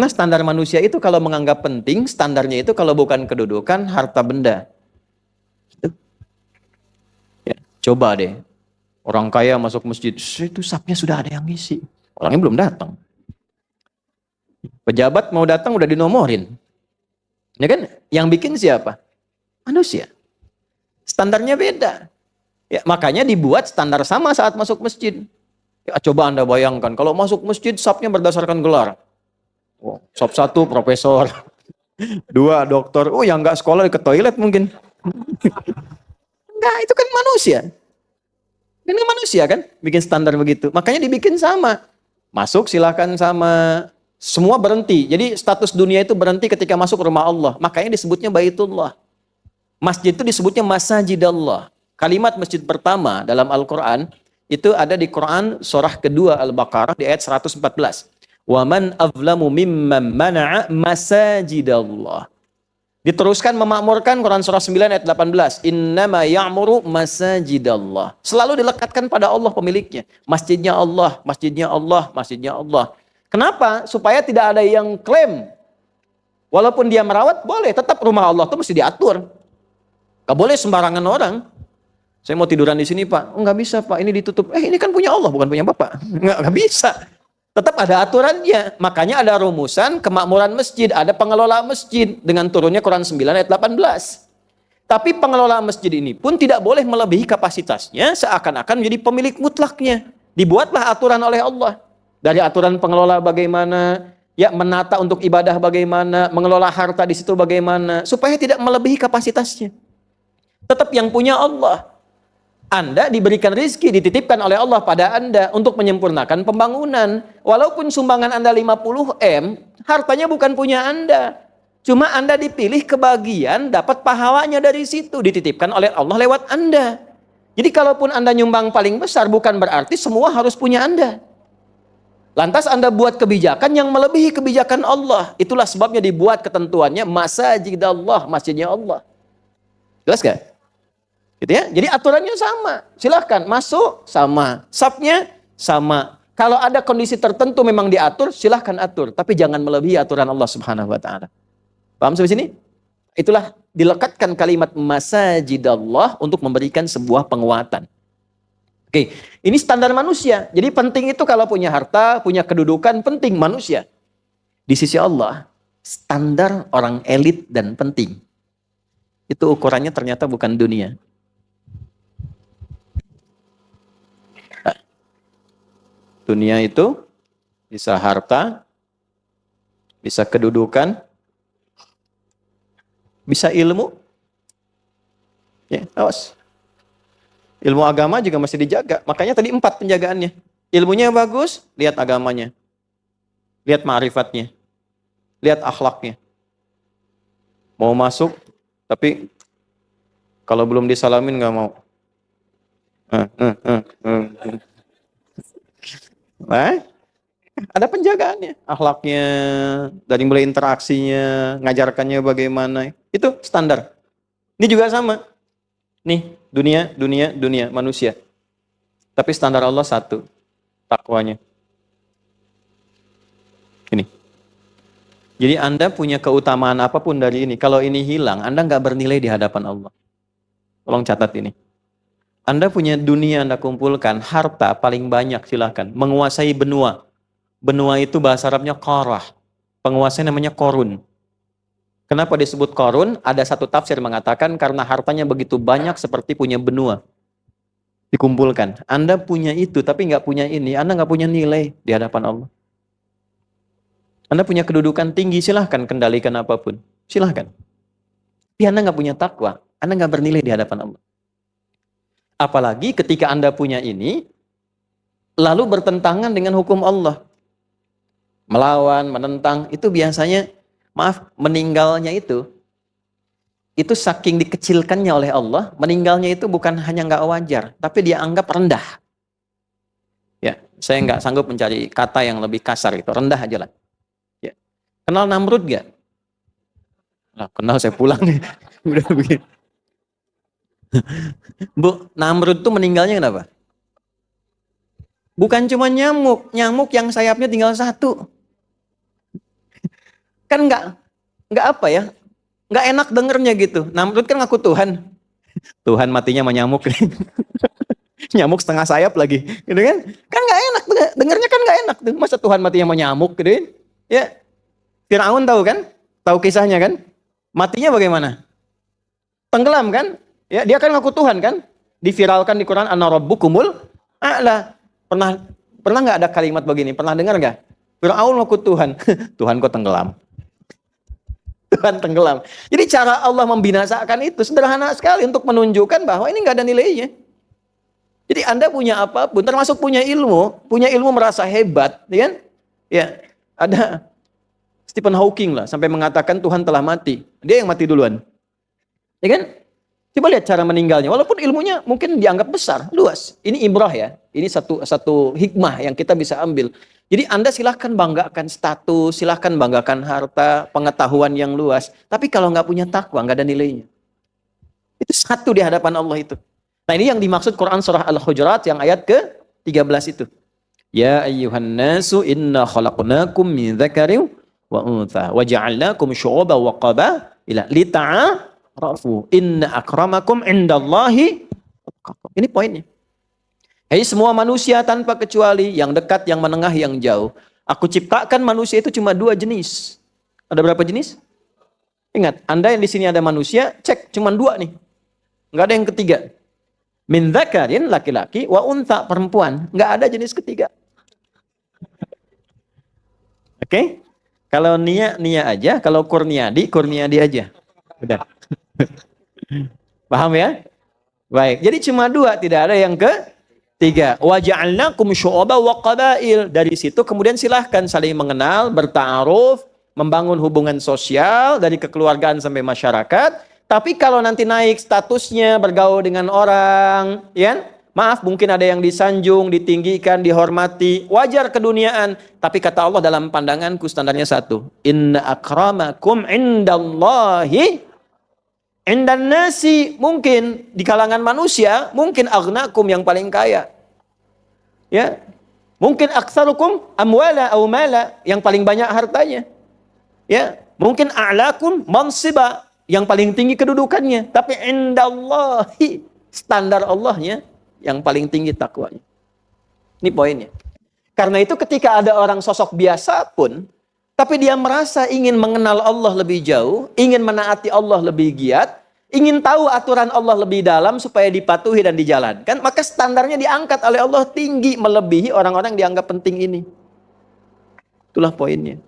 Karena standar manusia itu kalau menganggap penting, standarnya itu kalau bukan kedudukan, harta benda. Ya, coba deh, orang kaya masuk masjid, itu sapnya sudah ada yang ngisi. Orangnya belum datang. Pejabat mau datang udah dinomorin. Ya kan? Yang bikin siapa? Manusia. Standarnya beda. Ya, makanya dibuat standar sama saat masuk masjid. Ya, coba Anda bayangkan, kalau masuk masjid sapnya berdasarkan gelar. Oh, sop 1 profesor, 2 dokter. Oh, yang nggak sekolah ke toilet mungkin. Enggak, itu kan manusia. Ini manusia kan, bikin standar begitu. Makanya dibikin sama. Masuk silahkan sama. Semua berhenti. Jadi status dunia itu berhenti ketika masuk rumah Allah. Makanya disebutnya Baitullah. Masjid itu disebutnya Masajidallah. Kalimat masjid pertama dalam Al-Quran itu ada di Quran surah kedua Al-Baqarah di ayat 114. Wa man azlamu mimman mana'a masajidallah. Diteruskan memakmurkan Quran surah 9 ayat 18. Innama ya'muru masajidallah. Selalu dilekatkan pada Allah pemiliknya. Masjidnya Allah, masjidnya Allah, masjidnya Allah. Kenapa? Supaya tidak ada yang klaim. Walaupun dia merawat, boleh. Tetap rumah Allah itu mesti diatur. Gak boleh sembarangan orang. Saya mau tiduran di sini, Pak. Oh, nggak bisa, Pak. Ini ditutup. Ini kan punya Allah, bukan punya Bapak. Nggak bisa. Tetap ada aturannya. Makanya ada rumusan kemakmuran masjid. Ada pengelola masjid. Dengan turunnya Quran 9 ayat 18. Tapi pengelola masjid ini pun tidak boleh melebihi kapasitasnya seakan-akan menjadi pemilik mutlaknya. Dibuatlah aturan oleh Allah. Dari aturan pengelola bagaimana, ya menata untuk ibadah bagaimana, mengelola harta di situ bagaimana, supaya tidak melebihi kapasitasnya. Tetap yang punya Allah. Anda diberikan rizki, dititipkan oleh Allah pada Anda untuk menyempurnakan pembangunan. Walaupun sumbangan Anda 50 M, hartanya bukan punya Anda. Cuma Anda dipilih kebagian, dapat pahalanya dari situ, dititipkan oleh Allah lewat Anda. Jadi kalaupun Anda nyumbang paling besar, bukan berarti semua harus punya Anda. Lantas Anda buat kebijakan yang melebihi kebijakan Allah. Itulah sebabnya dibuat ketentuannya Masajidallah, masjidnya Allah. Jelas gak? Gitu ya. Jadi aturannya sama. Silahkan masuk sama. Sapnya sama. Kalau ada kondisi tertentu memang diatur, silahkan atur. Tapi jangan melebihi aturan Allah Subhanahu wa ta'ala. Paham sampai sini? Itulah dilekatkan kalimat Masajidallah untuk memberikan sebuah penguatan. Oke, ini standar manusia. Jadi penting itu kalau punya harta, punya kedudukan, penting manusia. Di sisi Allah, standar orang elit dan penting. Itu ukurannya ternyata bukan dunia. Nah, dunia itu bisa harta, bisa kedudukan, bisa ilmu. Ya, awas. Ilmu agama juga masih dijaga. Makanya tadi 4 penjagaannya. Ilmunya bagus, lihat agamanya. Lihat ma'rifatnya. Lihat akhlaknya. Mau masuk, tapi kalau belum disalamin nggak mau. Nah, ada penjagaannya. Akhlaknya, dari mulai interaksinya, ngajarkannya bagaimana. Itu standar. Ini juga sama. Nih, dunia, manusia. Tapi standar Allah satu, takwanya. Ini. Jadi Anda punya keutamaan apapun dari ini. Kalau ini hilang, Anda nggak bernilai di hadapan Allah. Tolong catat ini. Anda punya dunia Anda kumpulkan, harta paling banyak silahkan. Menguasai benua. Benua itu bahasa Arabnya qarah. Penguasanya namanya Qarun. Kenapa disebut Qarun? Ada satu tafsir mengatakan karena hartanya begitu banyak seperti punya benua. Dikumpulkan. Anda punya itu tapi nggak punya ini. Anda nggak punya nilai di hadapan Allah. Anda punya kedudukan tinggi, silahkan kendalikan apapun. Silahkan. Tapi Anda nggak punya takwa. Anda nggak bernilai di hadapan Allah. Apalagi ketika Anda punya ini, lalu bertentangan dengan hukum Allah. Melawan, menentang, itu biasanya meninggalnya itu saking dikecilkannya oleh Allah, meninggalnya itu bukan hanya nggak wajar, tapi dia anggap rendah. Ya, saya nggak sanggup mencari kata yang lebih kasar itu, rendah aja lah. Ya. Kenal Namrud nggak? Nah, kenal saya pulang nih. Udah begini. Bu, Namrud tuh meninggalnya kenapa? Bukan cuma nyamuk yang sayapnya tinggal 1. Kan nggak apa ya, nggak enak dengernya gitu. Namrud kan ngaku Tuhan. Tuhan matinya sama nyamuk. Nyamuk setengah sayap lagi, gitu kan? Kan nggak enak, dengernya kan nggak enak tuh. Masa Tuhan matinya sama nyamuk, gitu kan? Ya, Firaun tahu kan? Tahu kisahnya kan? Matinya bagaimana? Tenggelam kan? Ya, dia kan ngaku Tuhan kan? Diviralkan di Quran, Ana Rabbukumul A'la. Pernah nggak ada kalimat begini? Pernah dengar nggak? Firaun ngaku Tuhan. Tuhan kok tenggelam? Tuhan tenggelam. Jadi cara Allah membinasakan itu sederhana sekali untuk menunjukkan bahwa ini nggak ada nilainya. Jadi Anda punya apapun, termasuk punya ilmu merasa hebat, ya kan? Ya, ada Stephen Hawking lah sampai mengatakan Tuhan telah mati. Dia yang mati duluan. Ya kan? Coba lihat cara meninggalnya. Walaupun ilmunya mungkin dianggap besar, luas. Ini ibrah ya. Ini satu hikmah yang kita bisa ambil. Jadi Anda silahkan banggakan status, silahkan banggakan harta, pengetahuan yang luas. Tapi kalau nggak punya takwa, nggak ada nilainya. Itu satu di hadapan Allah itu. Nah ini yang dimaksud Quran surah Al-Hujurat yang ayat ke-13 itu. Ya ayyuhan nasu inna khalaqnakum min dzakarin wa untha wa ja'alnakum syu'uban wa qabaila lita'arafu inna akramakum indallahi atqakum. Ini poinnya. Hei semua manusia tanpa kecuali, yang dekat, yang menengah, yang jauh. Aku ciptakan manusia itu cuma 2 jenis. Ada berapa jenis? Ingat, Anda yang di sini ada manusia, cek cuma 2 nih. Enggak ada yang ketiga. Min dzakarin laki-laki wa untha perempuan, nggak ada jenis ketiga. Oke? Kalau Nia aja, kalau Kurniadi aja. Udah. Paham ya? Baik. Jadi cuma 2, tidak ada yang ketiga. Wa ja'alnakum syu'uban wa qabail. Dari situ kemudian silahkan saling mengenal, berta'aruf, membangun hubungan sosial dari kekeluargaan sampai masyarakat. Tapi kalau nanti naik statusnya, bergaul dengan orang, ya, maaf mungkin ada yang disanjung, ditinggikan, dihormati, wajar keduniaan. Tapi kata Allah dalam pandanganku standarnya 1. Inna akramakum indallahi indan nasi. Mungkin di kalangan manusia, mungkin aghnakum yang paling kaya. Ya. Mungkin aktsarukum amwala aw mala, yang paling banyak hartanya. Ya. Mungkin a'lakum mansiba, yang paling tinggi kedudukannya, tapi indallahi, standar Allahnya yang paling tinggi takwanya. Ini poinnya. Karena itu ketika ada orang sosok biasa pun, tapi dia merasa ingin mengenal Allah lebih jauh, ingin menaati Allah lebih giat, ingin tahu aturan Allah lebih dalam supaya dipatuhi dan dijalankan, maka standarnya diangkat oleh Allah tinggi melebihi orang-orang yang dianggap penting ini. Itulah poinnya.